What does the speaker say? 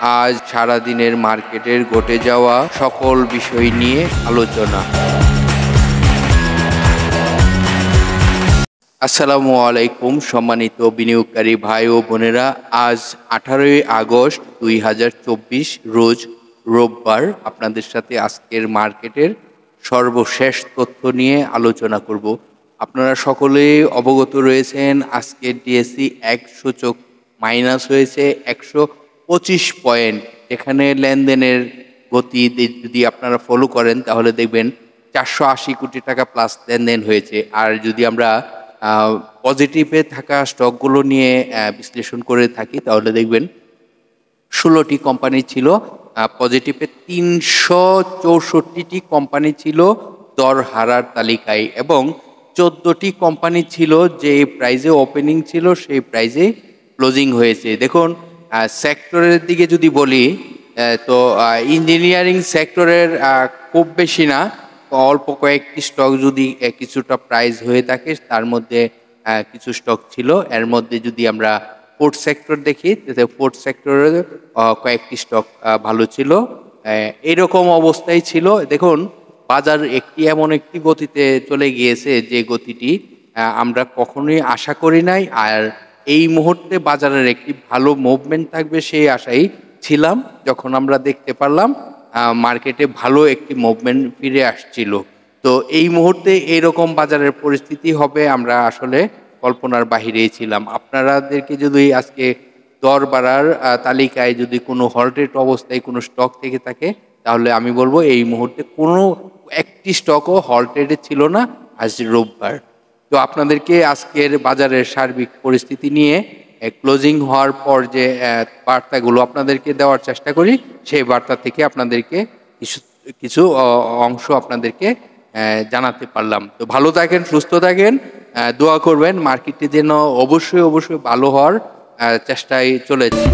আজ সারাদিনের মার্কেটের ঘটে যাওয়া সকল বিষয় নিয়ে আলোচনা। আসসালামু আলাইকুম সম্মানিত বিনিয়োগকারী ভাই ও বোনেরা, আজ 18ই আগস্ট 2024 রোজ রোববার আপনাদের সাথে আজকের মার্কেটের সর্বশেষ তথ্য নিয়ে আলোচনা করব। আপনারা সকলেই অবগত রয়েছেন আজকের ডিএসসি 1 সূচক মাইনাস হয়েছে 125 পয়েন্ট। এখানে লেনদেনের গতি যদি আপনারা ফলো করেন তাহলে দেখবেন 480 কোটি টাকা প্লাস লেনদেন হয়েছে। আর যদি আমরা পজিটিভে থাকা স্টকগুলো নিয়ে বিশ্লেষণ করে থাকি তাহলে দেখবেন 16টি কোম্পানি ছিল পজিটিভে, 364টি কোম্পানি ছিল দর হারার তালিকায় এবং 14টি কোম্পানি ছিল যে প্রাইজে ওপেনিং ছিল সেই প্রাইজে ক্লোজিং হয়েছে। দেখুন সেক্টরের দিকে যদি বলি তো ইঞ্জিনিয়ারিং সেক্টরের খুব বেশি না, অল্প কয়েকটি স্টক যদি কিছুটা প্রাইস হয়ে থাকে তার মধ্যে কিছু স্টক ছিল। এর মধ্যে যদি আমরা পোর্ট সেক্টর দেখি পোর্ট সেক্টরের কয়েকটি স্টক ভালো ছিল। এরকম অবস্থায় ছিল। দেখুন বাজার এমন একটি গতিতে চলে গিয়েছে যে গতিটি আমরা কখনোই আশা করি নাই। আর এই মুহূর্তে বাজারের একটি ভালো মুভমেন্ট থাকবে সেই আশাই ছিলাম, যখন আমরা দেখতে পারলাম মার্কেটে ভালো একটি মুভমেন্ট ফিরে আসছিল। তো এই মুহূর্তে এইরকম বাজারের পরিস্থিতি হবে আমরা আসলে কল্পনার বাহিরেই ছিলাম। আপনাদেরকে যদি আজকে দর বাড়ার তালিকায় যদি কোনো হল্টেড অবস্থায় কোনো স্টক থেকে থাকে তাহলে আমি বলবো এই মুহূর্তে কোনো একটি স্টকও হল্টেডে ছিল না আজ রোববার। তো আপনাদেরকে আজকের বাজারের সার্বিক পরিস্থিতি নিয়ে ক্লোজিং হওয়ার পর যে বার্তাগুলো আপনাদেরকে দেওয়ার চেষ্টা করি সেই বার্তা থেকে আপনাদেরকে কিছু অংশ আপনাদেরকে জানাতে পারলাম। তো ভালো থাকেন, সুস্থ থাকেন, দোয়া করবেন মার্কেটটি যেন অবশ্যই ভালো হওয়ার চেষ্টায় চলেছে।